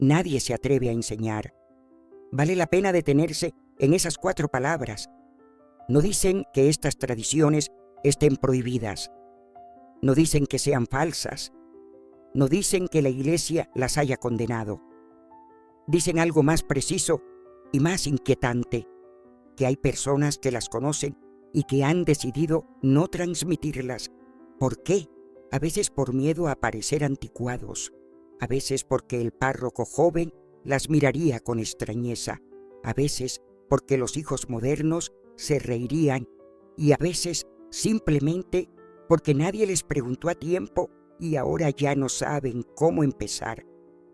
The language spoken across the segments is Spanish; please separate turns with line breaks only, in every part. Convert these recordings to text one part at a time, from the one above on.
nadie se atreve a enseñar. Vale la pena detenerse en esas 4 palabras. No dicen que estas tradiciones estén prohibidas. No dicen que sean falsas. No dicen que la Iglesia las haya condenado. Dicen algo más preciso y más inquietante, que hay personas que las conocen y que han decidido no transmitirlas. ¿Por qué? A veces por miedo a parecer anticuados, a veces porque el párroco joven las miraría con extrañeza, a veces porque los hijos modernos se reirían y a veces simplemente porque nadie les preguntó a tiempo y ahora ya no saben cómo empezar.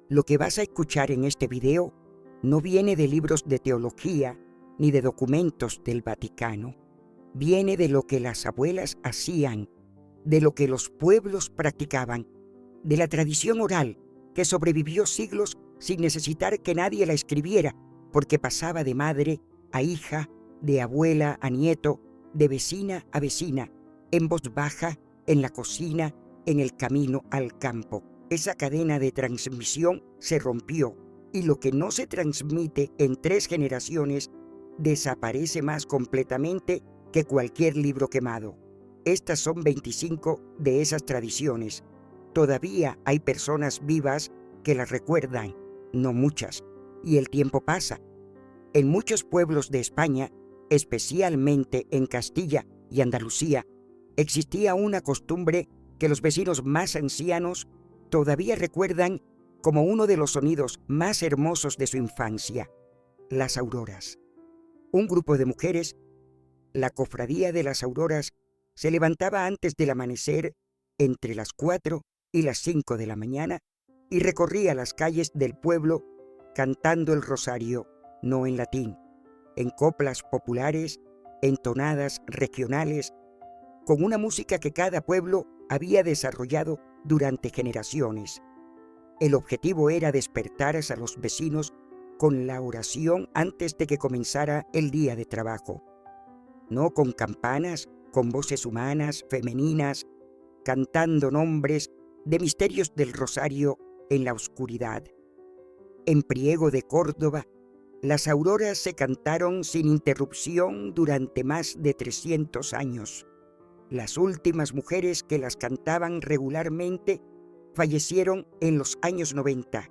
Lo que vas a escuchar en este video no viene de libros de teología ni de documentos del Vaticano. Viene de lo que las abuelas hacían, de lo que los pueblos practicaban, de la tradición oral que sobrevivió siglos sin necesitar que nadie la escribiera, porque pasaba de madre a hija, de abuela a nieto, de vecina a vecina, en voz baja, en la cocina, en el camino al campo. Esa cadena de transmisión se rompió y lo que no se transmite en 3 generaciones desaparece más completamente que cualquier libro quemado. Estas son 25 de esas tradiciones. Todavía hay personas vivas que las recuerdan, no muchas, y el tiempo pasa. En muchos pueblos de España, especialmente en Castilla y Andalucía, existía una costumbre que los vecinos más ancianos todavía recuerdan como uno de los sonidos más hermosos de su infancia: las auroras. Un grupo de mujeres, la Cofradía de las Auroras, se levantaba antes del amanecer entre las 4 y las 5 de la mañana y recorría las calles del pueblo cantando el rosario, no en latín, en coplas populares, entonadas regionales, con una música que cada pueblo había desarrollado durante generaciones. El objetivo era despertar a los vecinos con la oración antes de que comenzara el día de trabajo. No con campanas, con voces humanas, femeninas, cantando nombres de misterios del rosario en la oscuridad. En Priego de Córdoba, las auroras se cantaron sin interrupción durante más de 300 años. Las últimas mujeres que las cantaban regularmente fallecieron en los años 90.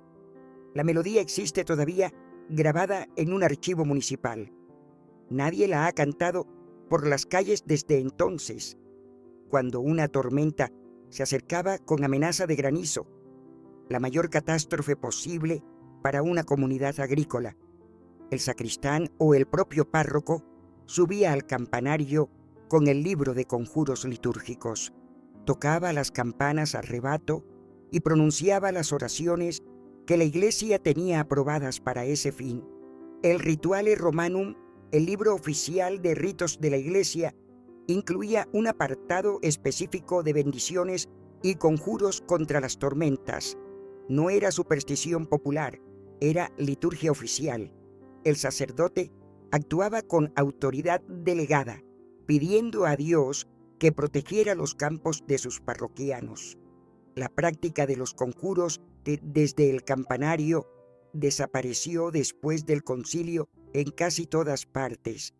La melodía existe todavía grabada en un archivo municipal. Nadie la ha cantado por las calles desde entonces, cuando una tormenta se acercaba con amenaza de granizo, la mayor catástrofe posible para una comunidad agrícola. El sacristán o el propio párroco subía al campanario con el libro de conjuros litúrgicos, tocaba las campanas a rebato y pronunciaba las oraciones que la Iglesia tenía aprobadas para ese fin. El Rituale Romanum, el libro oficial de ritos de la Iglesia, incluía un apartado específico de bendiciones y conjuros contra las tormentas. No era superstición popular, era liturgia oficial. El sacerdote actuaba con autoridad delegada, pidiendo a Dios que protegiera los campos de sus parroquianos. La práctica de los conjuros desde el campanario desapareció después del concilio en casi todas partes,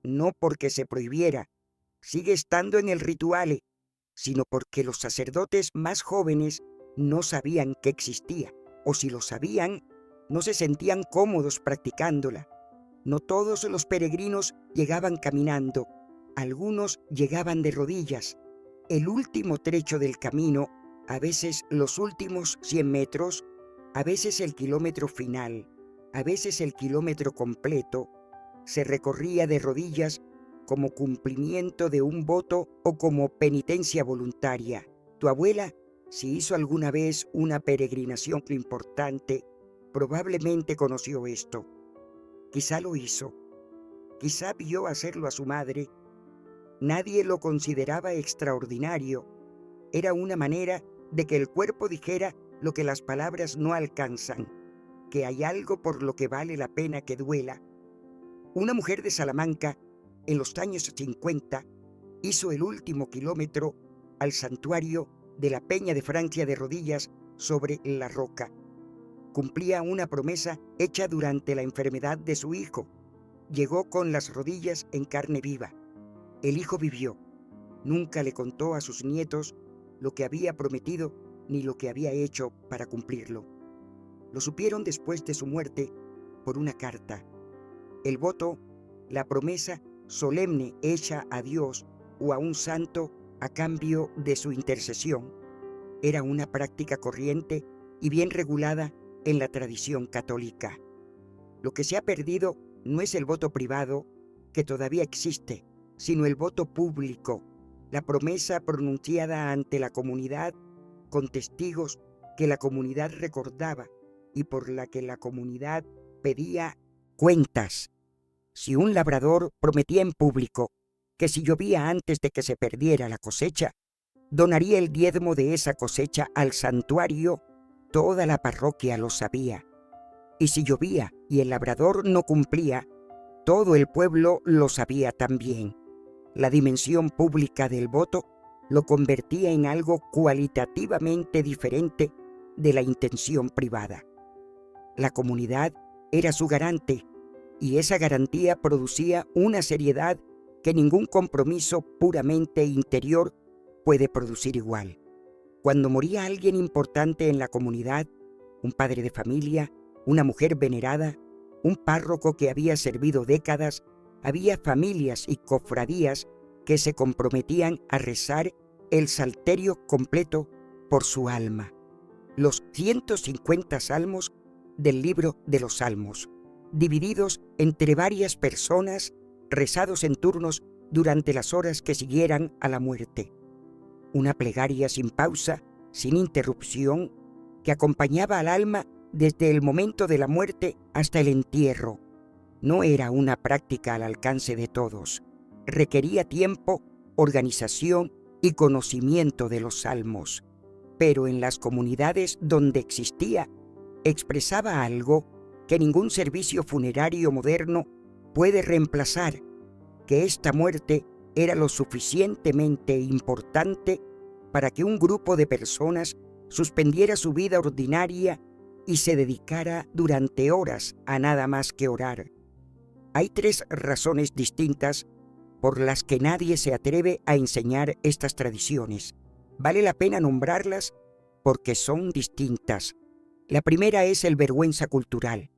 no porque se prohibiera, sigue estando en el ritual, sino porque los sacerdotes más jóvenes no sabían que existía, o si lo sabían, no se sentían cómodos practicándola. No todos los peregrinos llegaban caminando, algunos llegaban de rodillas. El último trecho del camino, a veces los últimos 100 metros, a veces el kilómetro final, a veces el kilómetro completo, se recorría de rodillas como cumplimiento de un voto o como penitencia voluntaria. Tu abuela, si hizo alguna vez una peregrinación importante, probablemente conoció esto. Quizá lo hizo, quizá vio hacerlo a su madre. Nadie lo consideraba extraordinario. Era una manera de que el cuerpo dijera lo que las palabras no alcanzan, que hay algo por lo que vale la pena que duela. Una mujer de Salamanca, en los años 50, hizo el último kilómetro al santuario de la Peña de Francia de rodillas sobre la roca. cumplía una promesa hecha durante la enfermedad de su hijo. Llegó con las rodillas en carne viva. El hijo vivió. Nunca le contó a sus nietos lo que había prometido ni lo que había hecho para cumplirlo. Lo supieron después de su muerte por una carta. El voto, la promesa solemne hecha a Dios o a un santo a cambio de su intercesión, era una práctica corriente y bien regulada en la tradición católica. Lo que se ha perdido no es el voto privado, que todavía existe, sino el voto público, la promesa pronunciada ante la comunidad con testigos que la comunidad recordaba y por la que la comunidad pedía cuentas. Si un labrador prometía en público que si llovía antes de que se perdiera la cosecha, donaría el diezmo de esa cosecha al santuario, toda la parroquia lo sabía. Y si llovía y el labrador no cumplía, todo el pueblo lo sabía también. La dimensión pública del voto lo convertía en algo cualitativamente diferente de la intención privada. La comunidad era su garante, y esa garantía producía una seriedad que ningún compromiso puramente interior puede producir igual. Cuando moría alguien importante en la comunidad, un padre de familia, una mujer venerada, un párroco que había servido décadas, había familias y cofradías que se comprometían a rezar el salterio completo por su alma. Los 150 salmos del libro de los Salmos, divididos entre varias personas, rezados en turnos durante las horas que siguieran a la muerte. Una plegaria sin pausa, sin interrupción, que acompañaba al alma desde el momento de la muerte hasta el entierro. No era una práctica al alcance de todos. Requería tiempo, organización y conocimiento de los salmos. Pero en las comunidades donde existía, expresaba algo que ningún servicio funerario moderno puede reemplazar, que esta muerte era lo suficientemente importante para que un grupo de personas suspendiera su vida ordinaria y se dedicara durante horas a nada más que orar. Hay 3 razones distintas por las que nadie se atreve a enseñar estas tradiciones. Vale la pena nombrarlas porque son distintas. La primera es el vergüenza cultural.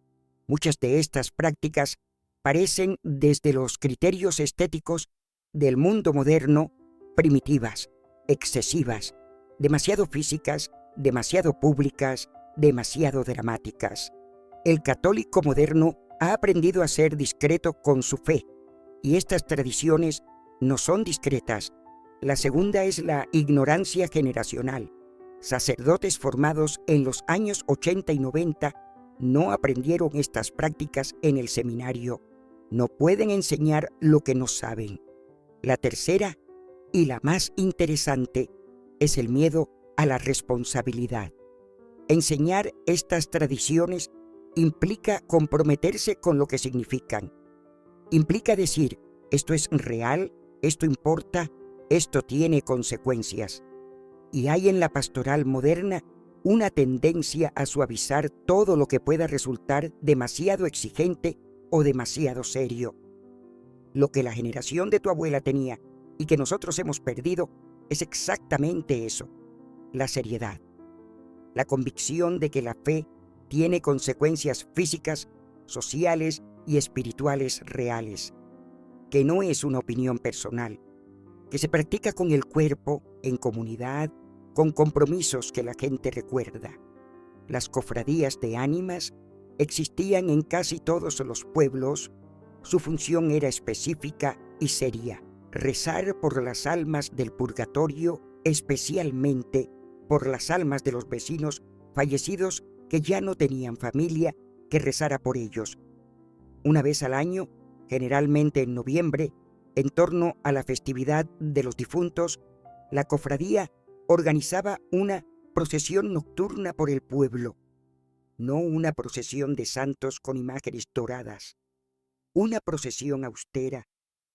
Muchas de estas prácticas parecen, desde los criterios estéticos del mundo moderno, primitivas, excesivas, demasiado físicas, demasiado públicas, demasiado dramáticas. El católico moderno ha aprendido a ser discreto con su fe, y estas tradiciones no son discretas. La segunda es la ignorancia generacional. Sacerdotes formados en los años 80 y 90 no aprendieron estas prácticas en el seminario. No pueden enseñar lo que no saben. La tercera, y la más interesante, es el miedo a la responsabilidad. Enseñar estas tradiciones implica comprometerse con lo que significan. Implica decir, esto es real, esto importa, esto tiene consecuencias. Y hay en la pastoral moderna una tendencia a suavizar todo lo que pueda resultar demasiado exigente o demasiado serio. Lo que la generación de tu abuela tenía y que nosotros hemos perdido es exactamente eso, la seriedad, la convicción de que la fe tiene consecuencias físicas, sociales y espirituales reales, que no es una opinión personal, que se practica con el cuerpo, en comunidad, con compromisos que la gente recuerda. Las cofradías de ánimas existían en casi todos los pueblos. Su función era específica y seria: rezar por las almas del purgatorio, especialmente por las almas de los vecinos fallecidos que ya no tenían familia que rezara por ellos. Una vez al año, generalmente en noviembre, en torno a la festividad de los difuntos, la cofradía organizaba una procesión nocturna por el pueblo, no una procesión de santos con imágenes doradas, una procesión austera,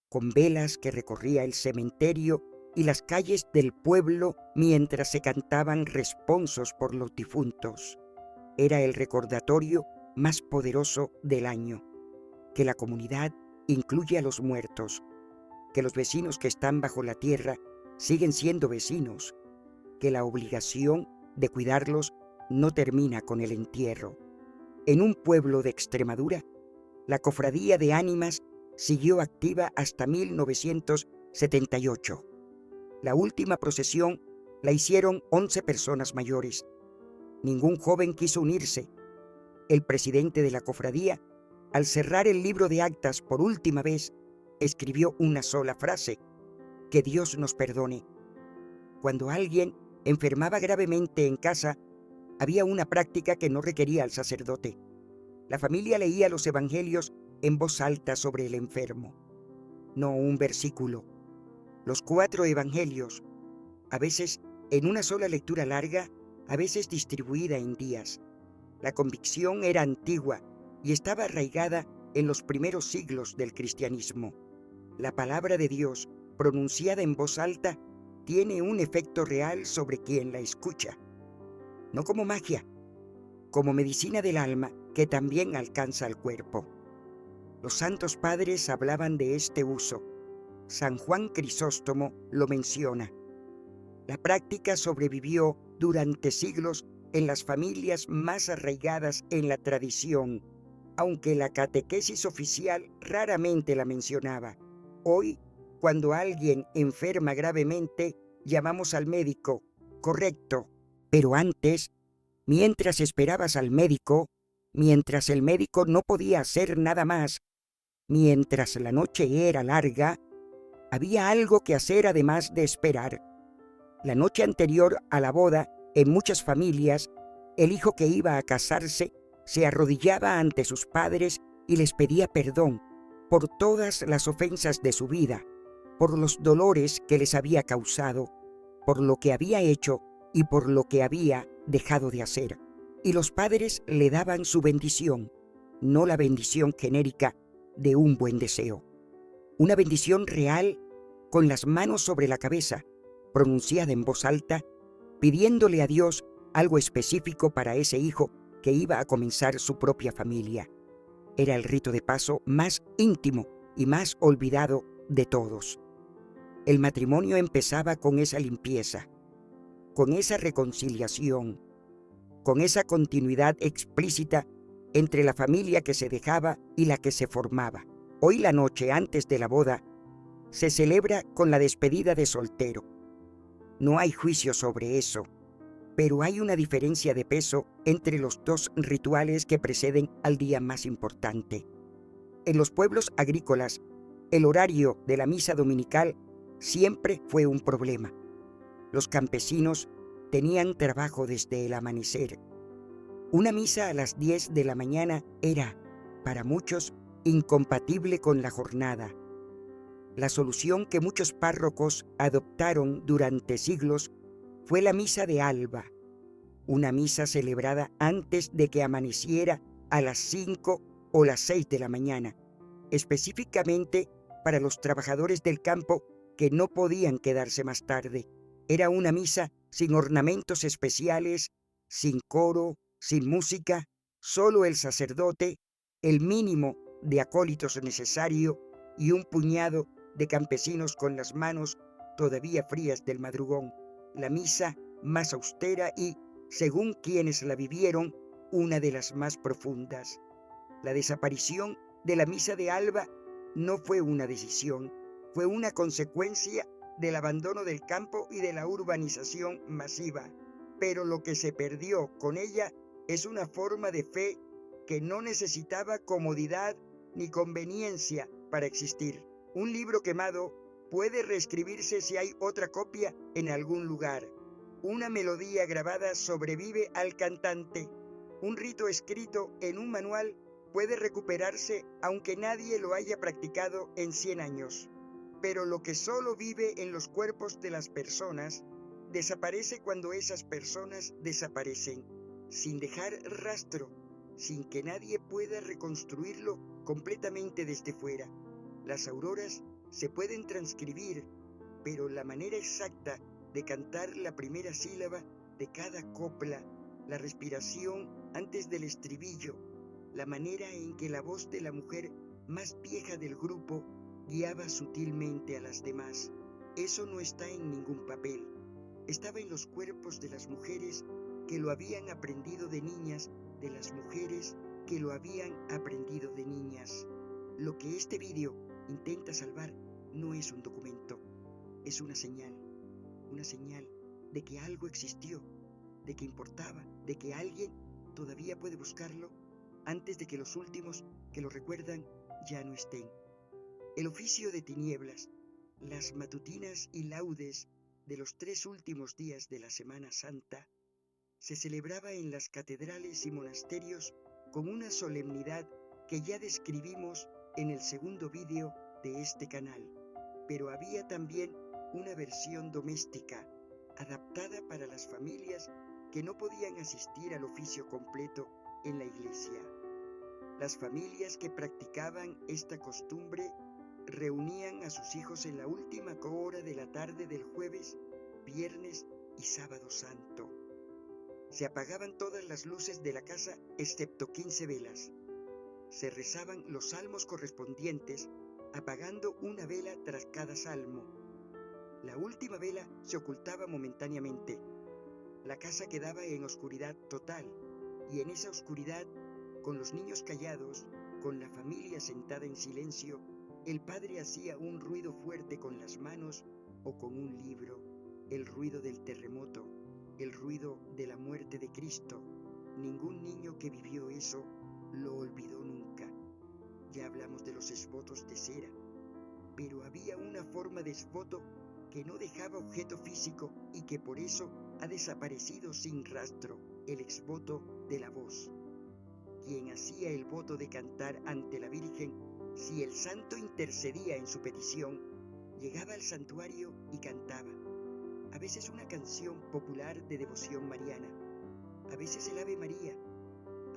con velas que recorría el cementerio y las calles del pueblo mientras se cantaban responsos por los difuntos. era el recordatorio más poderoso del año, que la comunidad incluye a los muertos, que los vecinos que están bajo la tierra siguen siendo vecinos, que la obligación de cuidarlos no termina con el entierro. En un pueblo de Extremadura, la Cofradía de Ánimas siguió activa hasta 1978. La última procesión la hicieron 11 personas mayores. Ningún joven quiso unirse. El presidente de la cofradía, al cerrar el libro de actas por última vez, escribió una sola frase: que Dios nos perdone. Cuando alguien enfermaba gravemente en casa, había una práctica que no requería al sacerdote. La familia leía los evangelios en voz alta sobre el enfermo. No un versículo, los 4 evangelios, a veces en una sola lectura larga, a veces distribuida en días. La convicción era antigua y estaba arraigada en los primeros siglos del cristianismo. La palabra de Dios, pronunciada en voz alta, tiene un efecto real sobre quien la escucha. No como magia, como medicina del alma que también alcanza al cuerpo. Los santos padres hablaban de este uso. San Juan Crisóstomo lo menciona. La práctica sobrevivió durante siglos en las familias más arraigadas en la tradición, aunque la catequesis oficial raramente la mencionaba. Hoy, cuando alguien enferma gravemente, llamamos al médico, correcto, pero antes, mientras esperabas al médico, mientras el médico no podía hacer nada más, mientras la noche era larga, había algo que hacer además de esperar. La noche anterior a la boda, en muchas familias, el hijo que iba a casarse se arrodillaba ante sus padres y les pedía perdón por todas las ofensas de su vida, por los dolores que les había causado, por lo que había hecho y por lo que había dejado de hacer. Y los padres le daban su bendición, no la bendición genérica de un buen deseo. Una bendición real con las manos sobre la cabeza, pronunciada en voz alta, pidiéndole a Dios algo específico para ese hijo que iba a comenzar su propia familia. Era el rito de paso más íntimo y más olvidado de todos. El matrimonio empezaba con esa limpieza, con esa reconciliación, con esa continuidad explícita entre la familia que se dejaba y la que se formaba. Hoy, la noche antes de la boda, se celebra con la despedida de soltero. No hay juicio sobre eso, pero hay una diferencia de peso entre los dos rituales que preceden al día más importante. En los pueblos agrícolas, el horario de la misa dominical siempre fue un problema. Los campesinos tenían trabajo desde el amanecer. Una misa a las 10 de la mañana era, para muchos, incompatible con la jornada. La solución que muchos párrocos adoptaron durante siglos fue la misa de alba, una misa celebrada antes de que amaneciera a las 5 o las 6 de la mañana, específicamente para los trabajadores del campo que no podían quedarse más tarde. Era una misa sin ornamentos especiales, sin coro, sin música, solo el sacerdote, el mínimo de acólitos necesario y un puñado de campesinos con las manos todavía frías del madrugón. La misa más austera y, según quienes la vivieron, una de las más profundas. La desaparición de la misa de alba no fue una decisión, fue una consecuencia del abandono del campo y de la urbanización masiva. Pero lo que se perdió con ella es una forma de fe que no necesitaba comodidad ni conveniencia para existir. Un libro quemado puede reescribirse si hay otra copia en algún lugar. Una melodía grabada sobrevive al cantante. Un rito escrito en un manual puede recuperarse aunque nadie lo haya practicado en 100 años. Pero lo que solo vive en los cuerpos de las personas desaparece cuando esas personas desaparecen, sin dejar rastro, sin que nadie pueda reconstruirlo completamente desde fuera. Las auroras se pueden transcribir, pero la manera exacta de cantar la primera sílaba de cada copla, la respiración antes del estribillo, la manera en que la voz de la mujer más vieja del grupo guiaba sutilmente a las demás. Eso no está en ningún papel. Estaba en los cuerpos de las mujeres que lo habían aprendido de niñas, de las mujeres que lo habían aprendido de niñas. Lo que este vídeo intenta salvar no es un documento, es una señal de que algo existió, de que importaba, de que alguien todavía puede buscarlo antes de que los últimos que lo recuerdan ya no estén. El oficio de tinieblas, las matutinas y laudes de los 3 últimos días de la Semana Santa, se celebraba en las catedrales y monasterios con una solemnidad que ya describimos en el segundo vídeo de este canal, pero había también una versión doméstica, adaptada para las familias que no podían asistir al oficio completo en la iglesia. Las familias que practicaban esta costumbre reunían a sus hijos en la última hora de la tarde del jueves, viernes y sábado santo. Se apagaban todas las luces de la casa excepto 15 velas. Se rezaban los salmos correspondientes, apagando una vela tras cada salmo. La última vela se ocultaba momentáneamente. La casa quedaba en oscuridad total, y en esa oscuridad, con los niños callados, con la familia sentada en silencio, el padre hacía un ruido fuerte con las manos o con un libro, el ruido del terremoto, el ruido de la muerte de Cristo. Ningún niño que vivió eso lo olvidó nunca. Ya hablamos de los esvotos de cera, pero había una forma de esvoto que no dejaba objeto físico y que por eso ha desaparecido sin rastro, el exvoto de la voz. Quien hacía el voto de cantar ante la Virgen, si el santo intercedía en su petición, llegaba al santuario y cantaba, a veces una canción popular de devoción mariana, a veces el Ave María,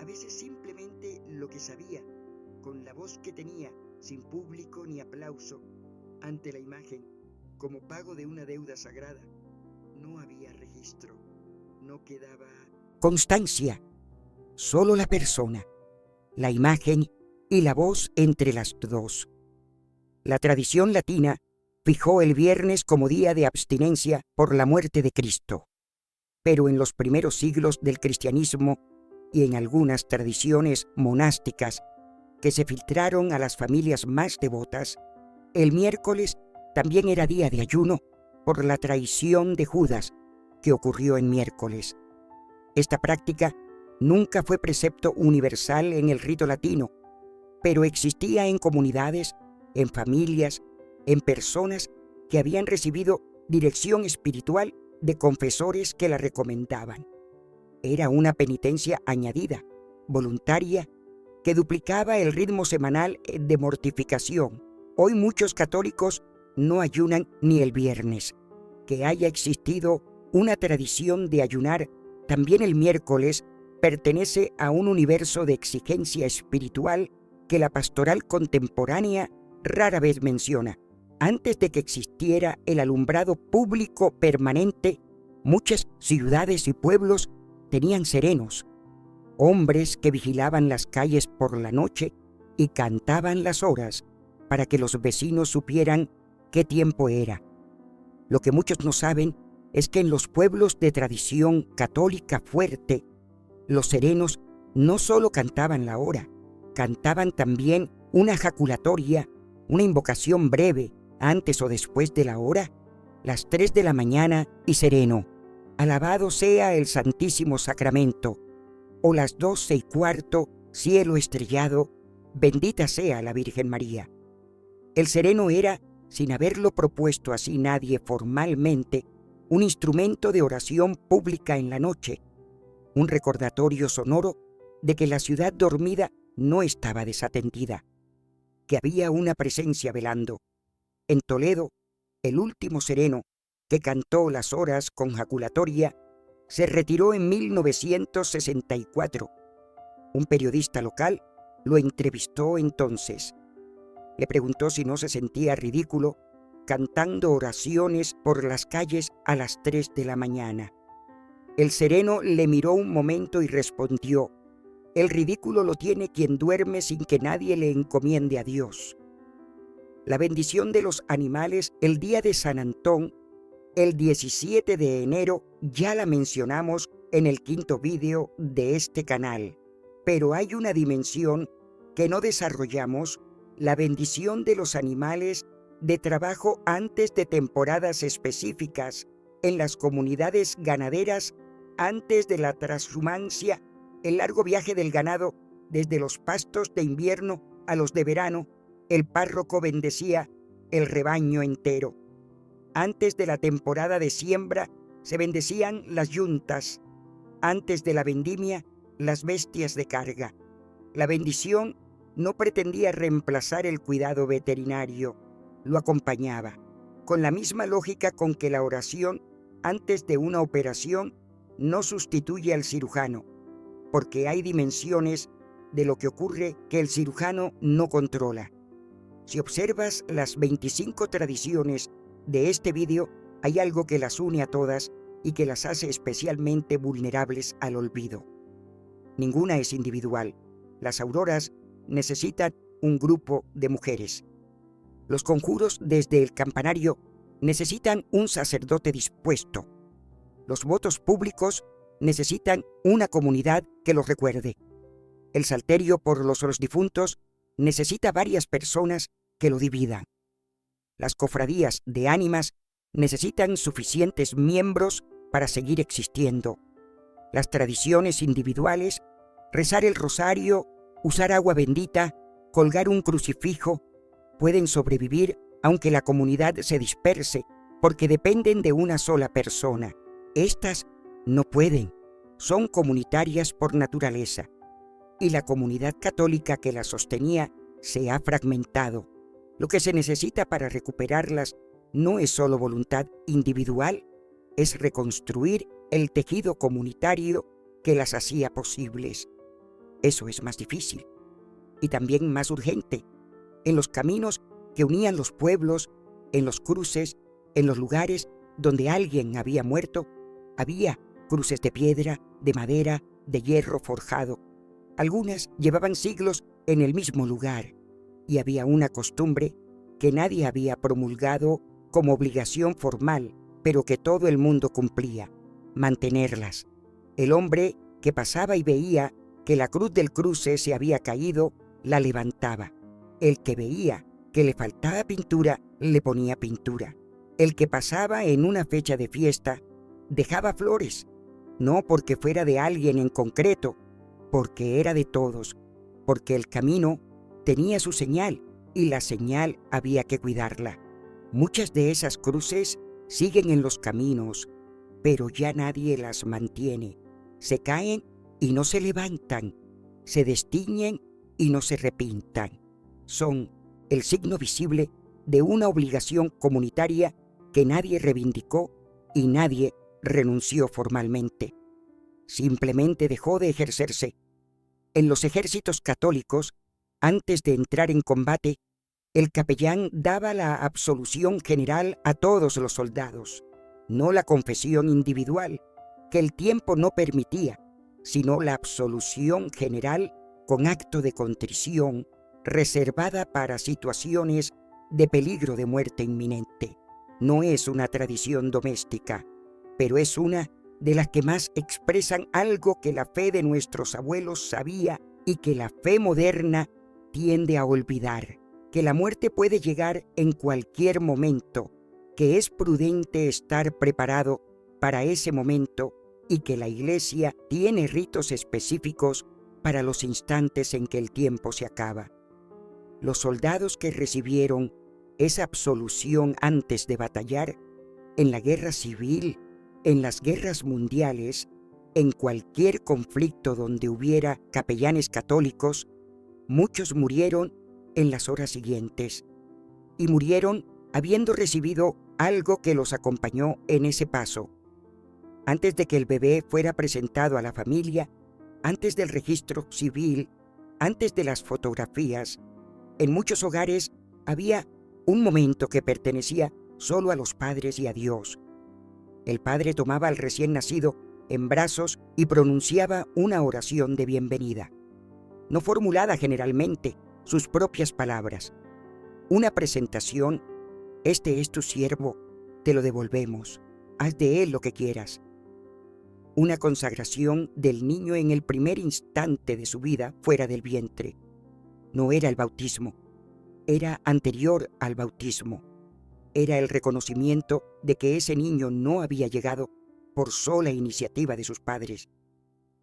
a veces simplemente lo que sabía, con la voz que tenía, sin público ni aplauso, ante la imagen, como pago de una deuda sagrada. No había registro, no quedaba constancia, solo la persona, la imagen y la voz entre las dos. La tradición latina fijó el viernes como día de abstinencia por la muerte de Cristo, pero en los primeros siglos del cristianismo y en algunas tradiciones monásticas que se filtraron a las familias más devotas, el miércoles también era día de ayuno por la traición de Judas que ocurrió en miércoles. Esta práctica nunca fue precepto universal en el rito latino, pero existía en comunidades, en familias, en personas que habían recibido dirección espiritual de confesores que la recomendaban. Era una penitencia añadida, voluntaria, que duplicaba el ritmo semanal de mortificación. Hoy muchos católicos no ayunan ni el viernes. Que haya existido una tradición de ayunar también el miércoles pertenece a un universo de exigencia espiritual que la pastoral contemporánea rara vez menciona. Antes de que existiera el alumbrado público permanente, muchas ciudades y pueblos tenían serenos, hombres que vigilaban las calles por la noche y cantaban las horas para que los vecinos supieran qué tiempo era. Lo que muchos no saben es que en los pueblos de tradición católica fuerte, los serenos no solo cantaban la hora, cantaban también una jaculatoria, una invocación breve antes o después de la hora, las 3 de la mañana y sereno, alabado sea el Santísimo Sacramento, o las 12:15, cielo estrellado, bendita sea la Virgen María. El sereno era, sin haberlo propuesto así nadie formalmente, un instrumento de oración pública en la noche, un recordatorio sonoro de que la ciudad dormida no estaba desatendida, que había una presencia velando. En Toledo, el último sereno, que cantó las horas con jaculatoria, se retiró en 1964. Un periodista local lo entrevistó entonces. Le preguntó si no se sentía ridículo cantando oraciones por las calles a las 3 de la mañana. El sereno le miró un momento y respondió, El ridículo lo tiene quien duerme sin que nadie le encomiende a Dios. La bendición de los animales el día de San Antón, el 17 de enero, ya la mencionamos en el 5º vídeo de este canal. Pero hay una dimensión que no desarrollamos, la bendición de los animales de trabajo antes de temporadas específicas, en las comunidades ganaderas, antes de la transhumancia, el largo viaje del ganado desde los pastos de invierno a los de verano. El párroco bendecía el rebaño entero. Antes de la temporada de siembra se bendecían las yuntas. Antes de la vendimia, las bestias de carga. La bendición no pretendía reemplazar el cuidado veterinario, lo acompañaba, con la misma lógica con que la oración antes de una operación no sustituye al cirujano, porque hay dimensiones de lo que ocurre que el cirujano no controla. Si observas las 25 tradiciones de este vídeo, hay algo que las une a todas y que las hace especialmente vulnerables al olvido. Ninguna es individual. Las auroras necesitan un grupo de mujeres. Los conjuros desde el campanario necesitan un sacerdote dispuesto. Los votos públicos necesitan una comunidad que los recuerde. El salterio por los difuntos necesita varias personas que lo dividan. Las cofradías de ánimas necesitan suficientes miembros para seguir existiendo. Las tradiciones individuales, rezar el rosario, usar agua bendita, colgar un crucifijo, pueden sobrevivir aunque la comunidad se disperse, porque dependen de una sola persona. Estas no pueden, son comunitarias por naturaleza, y la comunidad católica que las sostenía se ha fragmentado. Lo que se necesita para recuperarlas no es solo voluntad individual, es reconstruir el tejido comunitario que las hacía posibles. Eso es más difícil y también más urgente. En los caminos que unían los pueblos, en los cruces, en los lugares donde alguien había muerto, había cruces de piedra, de madera, de hierro forjado. Algunas llevaban siglos en el mismo lugar y había una costumbre que nadie había promulgado como obligación formal, pero que todo el mundo cumplía: mantenerlas. El hombre que pasaba y veía que la cruz del cruce se había caído, la levantaba. El que veía que le faltaba pintura, le ponía pintura. El que pasaba en una fecha de fiesta, dejaba flores, no porque fuera de alguien en concreto, porque era de todos, porque el camino tenía su señal y la señal había que cuidarla. Muchas de esas cruces siguen en los caminos, pero ya nadie las mantiene. Se caen y no se levantan, se destiñen y no se repintan. Son el signo visible de una obligación comunitaria que nadie reivindicó y nadie renunció formalmente. Simplemente dejó de ejercerse. En los ejércitos católicos, antes de entrar en combate, el capellán daba la absolución general a todos los soldados, no la confesión individual, que el tiempo no permitía, sino la absolución general con acto de contrición, reservada para situaciones de peligro de muerte inminente. No es una tradición doméstica, pero es una de las que más expresan algo que la fe de nuestros abuelos sabía y que la fe moderna tiende a olvidar: que la muerte puede llegar en cualquier momento, que es prudente estar preparado para ese momento y que la Iglesia tiene ritos específicos para los instantes en que el tiempo se acaba. Los soldados que recibieron esa absolución antes de batallar, en la guerra civil, en las guerras mundiales, en cualquier conflicto donde hubiera capellanes católicos, muchos murieron en las horas siguientes, y murieron habiendo recibido algo que los acompañó en ese paso. Antes de que el bebé fuera presentado a la familia, antes del registro civil, antes de las fotografías, en muchos hogares había un momento que pertenecía solo a los padres y a Dios. El padre tomaba al recién nacido en brazos y pronunciaba una oración de bienvenida. no formulada generalmente, sus propias palabras. Una presentación: este es tu siervo, te lo devolvemos, haz de él lo que quieras. Una consagración del niño en el primer instante de su vida fuera del vientre. No era el bautismo, era anterior al bautismo. Era el reconocimiento de que ese niño no había llegado por sola iniciativa de sus padres,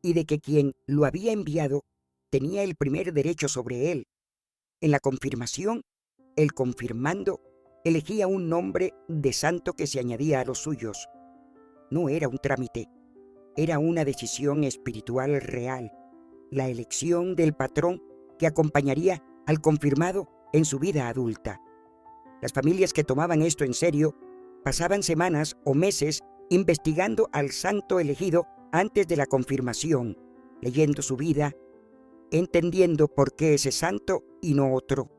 y de que quien lo había enviado tenía el primer derecho sobre él. En la confirmación, el confirmando elegía un nombre de santo que se añadía a los suyos. No era un trámite, era una decisión espiritual real, la elección del patrón que acompañaría al confirmado en su vida adulta. Las familias que tomaban esto en serio pasaban semanas o meses investigando al santo elegido antes de la confirmación, leyendo su vida, entendiendo por qué ese santo y no otro.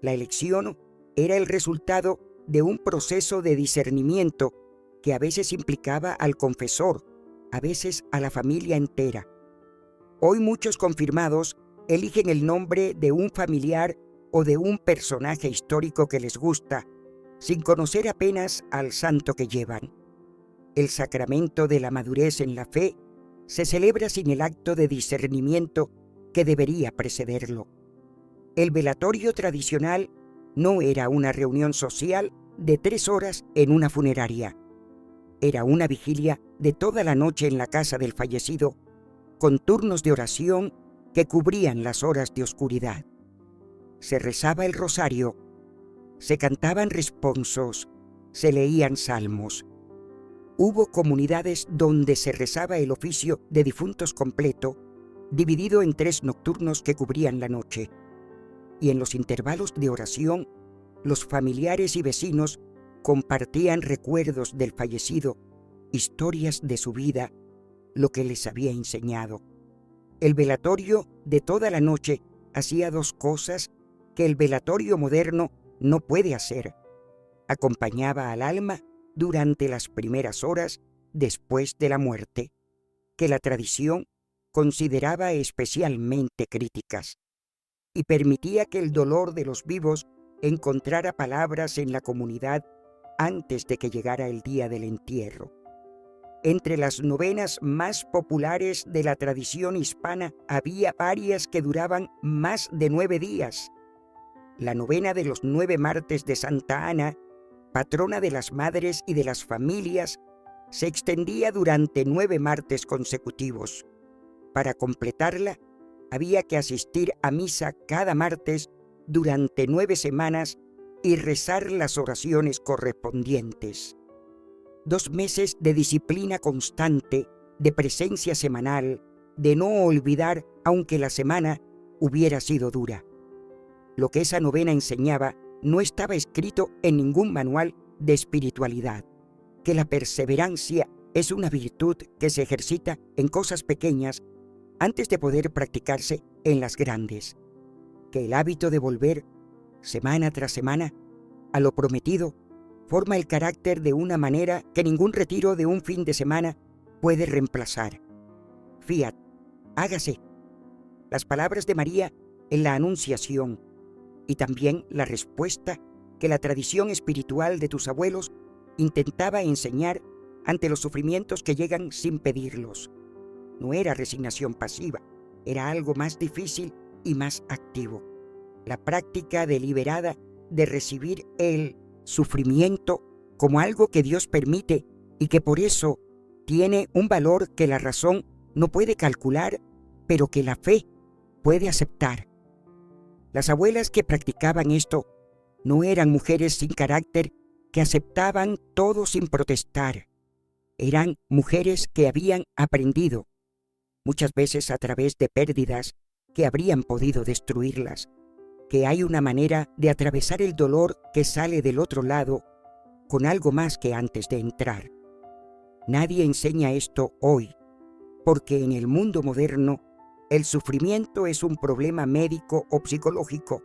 La elección era el resultado de un proceso de discernimiento que a veces implicaba al confesor, a veces a la familia entera. Hoy muchos confirmados eligen el nombre de un familiar o de un personaje histórico que les gusta, sin conocer apenas al santo que llevan. El sacramento de la madurez en la fe se celebra sin el acto de discernimiento que debería precederlo. El velatorio tradicional no era una reunión social de 3 horas en una funeraria. Era una vigilia de toda la noche en la casa del fallecido, con turnos de oración que cubrían las horas de oscuridad. Se rezaba el rosario, se cantaban responsos, se leían salmos. Hubo comunidades donde se rezaba el oficio de difuntos completo, dividido en 3 nocturnos que cubrían la noche. Y en los intervalos de oración, los familiares y vecinos compartían recuerdos del fallecido, historias de su vida, lo que les había enseñado. El velatorio de toda la noche hacía 2 cosas que el velatorio moderno no puede hacer. Acompañaba al alma durante las primeras horas después de la muerte, que la tradición consideraba especialmente críticas, y permitía que el dolor de los vivos encontrara palabras en la comunidad antes de que llegara el día del entierro. Entre las novenas más populares de la tradición hispana había varias que duraban más de 9 días. La novena de los 9 martes de Santa Ana, patrona de las madres y de las familias, se extendía durante 9 martes consecutivos. Para completarla, había que asistir a misa cada martes durante 9 semanas y rezar las oraciones correspondientes. 2 meses de disciplina constante, de presencia semanal, de no olvidar aunque la semana hubiera sido dura. Lo que esa novena enseñaba no estaba escrito en ningún manual de espiritualidad, que la perseverancia es una virtud que se ejercita en cosas pequeñas antes de poder practicarse en las grandes, que el hábito de volver, semana tras semana, a lo prometido, forma el carácter de una manera que ningún retiro de un fin de semana puede reemplazar. Fiat, hágase. Las palabras de María en la Anunciación, y también la respuesta que la tradición espiritual de tus abuelos intentaba enseñar ante los sufrimientos que llegan sin pedirlos. No era resignación pasiva, era algo más difícil y más activo. La práctica deliberada de recibir el sufrimiento como algo que Dios permite y que por eso tiene un valor que la razón no puede calcular, pero que la fe puede aceptar. Las abuelas que practicaban esto no eran mujeres sin carácter que aceptaban todo sin protestar. Eran mujeres que habían aprendido, muchas veces a través de pérdidas que habrían podido destruirlas, que hay una manera de atravesar el dolor que sale del otro lado con algo más que antes de entrar. Nadie enseña esto hoy, porque en el mundo moderno el sufrimiento es un problema médico o psicológico,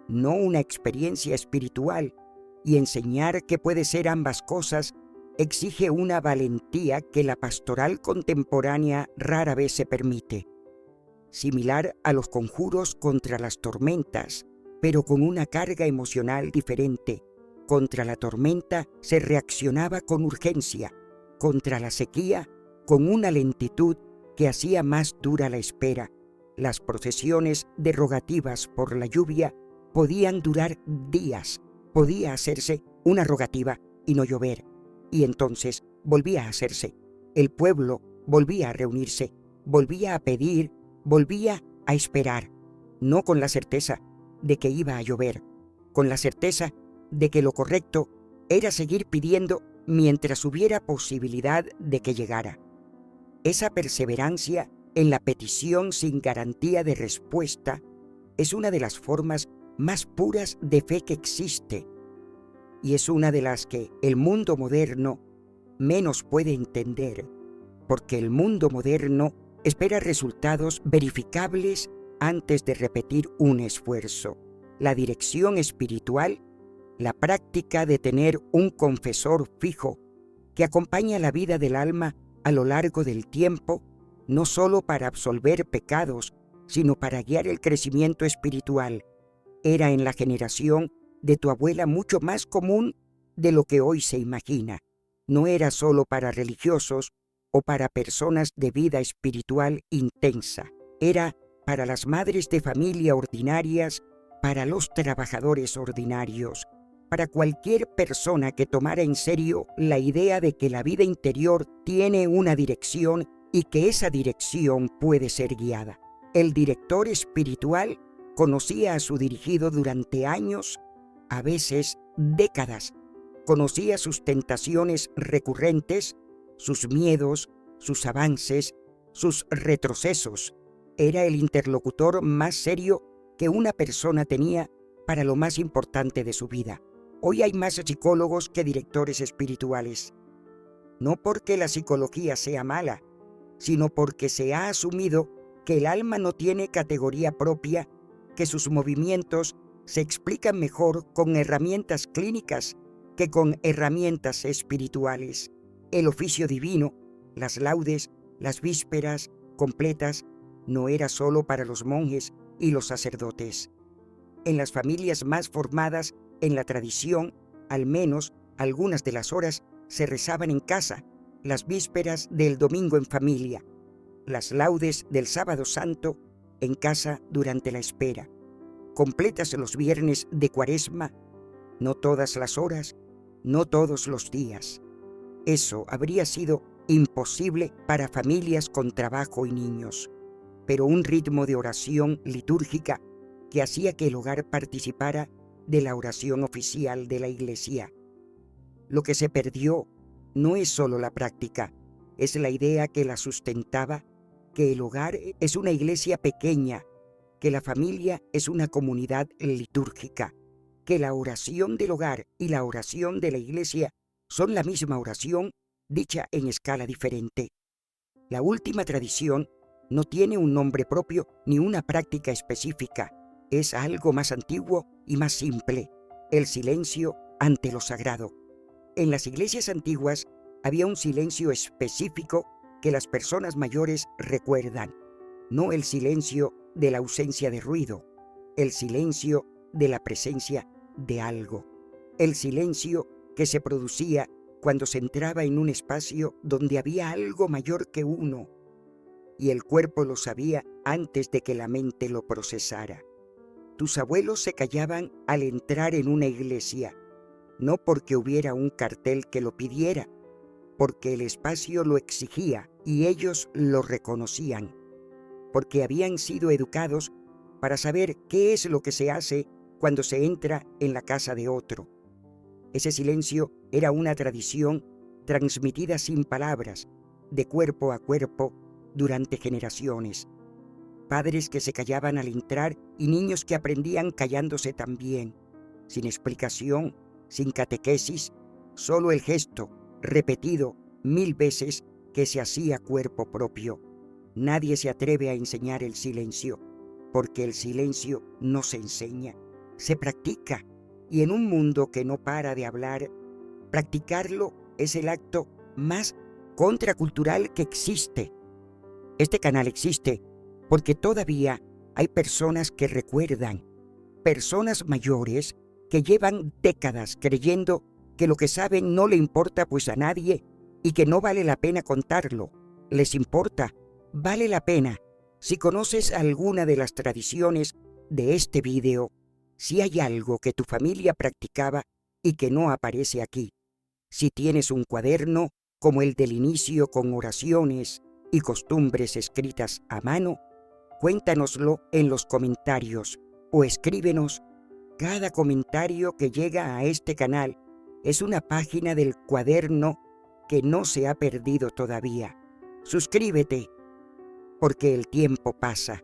no una experiencia espiritual, y enseñar que puede ser ambas cosas exige una valentía que la pastoral contemporánea rara vez se permite. similar a los conjuros contra las tormentas, pero con una carga emocional diferente. Contra la tormenta se reaccionaba con urgencia, contra la sequía con una lentitud que hacía más dura la espera. Las procesiones de rogativas por la lluvia podían durar días. Podía hacerse una rogativa y no llover, y entonces volvía a hacerse. El pueblo volvía a reunirse, volvía a pedir, volvía a esperar, no con la certeza de que iba a llover, con la certeza de que lo correcto era seguir pidiendo mientras hubiera posibilidad de que llegara. Esa perseverancia en la petición sin garantía de respuesta es una de las formas más puras de fe que existe, y es una de las que el mundo moderno menos puede entender, porque el mundo moderno espera resultados verificables antes de repetir un esfuerzo. La dirección espiritual, la práctica de tener un confesor fijo que acompaña la vida del alma a lo largo del tiempo, no solo para absolver pecados, sino para guiar el crecimiento espiritual, era en la generación de tu abuela mucho más común de lo que hoy se imagina. No era solo para religiosos o para personas de vida espiritual intensa. Era para las madres de familia ordinarias, para los trabajadores ordinarios, para cualquier persona que tomara en serio la idea de que la vida interior tiene una dirección y que esa dirección puede ser guiada. El director espiritual conocía a su dirigido durante años, a veces décadas. Conocía sus tentaciones recurrentes, sus miedos, sus avances, sus retrocesos. Era el interlocutor más serio que una persona tenía para lo más importante de su vida. Hoy hay más psicólogos que directores espirituales. No porque la psicología sea mala, sino porque se ha asumido que el alma no tiene categoría propia, que sus movimientos se explican mejor con herramientas clínicas que con herramientas espirituales. El oficio divino, las laudes, las vísperas completas, no era solo para los monjes y los sacerdotes. En las familias más formadas en la tradición, al menos algunas de las horas se rezaban en casa, las vísperas del domingo en familia, las laudes del sábado santo en casa durante la espera, completas los viernes de Cuaresma, no todas las horas, no todos los días. Eso habría sido imposible para familias con trabajo y niños, pero un ritmo de oración litúrgica que hacía que el hogar participara de la oración oficial de la Iglesia. Lo que se perdió no es solo la práctica, es la idea que la sustentaba, que el hogar es una iglesia pequeña, que la familia es una comunidad litúrgica, que la oración del hogar y la oración de la iglesia son la misma oración dicha en escala diferente. La última tradición no tiene un nombre propio ni una práctica específica, es algo más antiguo y más simple, el silencio ante lo sagrado. En las iglesias antiguas había un silencio específico que las personas mayores recuerdan, no el silencio de la ausencia de ruido, el silencio de la presencia de algo, el silencio que se producía cuando se entraba en un espacio donde había algo mayor que uno, y el cuerpo lo sabía antes de que la mente lo procesara. Tus abuelos se callaban al entrar en una iglesia, no porque hubiera un cartel que lo pidiera, porque el espacio lo exigía y ellos lo reconocían, porque habían sido educados para saber qué es lo que se hace cuando se entra en la casa de otro. Ese silencio era una tradición transmitida sin palabras, de cuerpo a cuerpo, durante generaciones. Padres que se callaban al entrar y niños que aprendían callándose también, sin explicación, sin catequesis, solo el gesto, repetido 1000 veces, que se hacía cuerpo propio. Nadie se atreve a enseñar el silencio, porque el silencio no se enseña, se practica, y en un mundo que no para de hablar, practicarlo es el acto más contracultural que existe. Este canal existe porque todavía hay personas que recuerdan, personas mayores que llevan décadas creyendo que lo que saben no le importa pues a nadie y que no vale la pena contarlo. Les importa, vale la pena. Si conoces alguna de las tradiciones de este video, si hay algo que tu familia practicaba y que no aparece aquí, si tienes un cuaderno como el del inicio con oraciones y costumbres escritas a mano, cuéntanoslo en los comentarios o escríbenos. Cada comentario que llega a este canal es una página del cuaderno que no se ha perdido todavía. Suscríbete, porque el tiempo pasa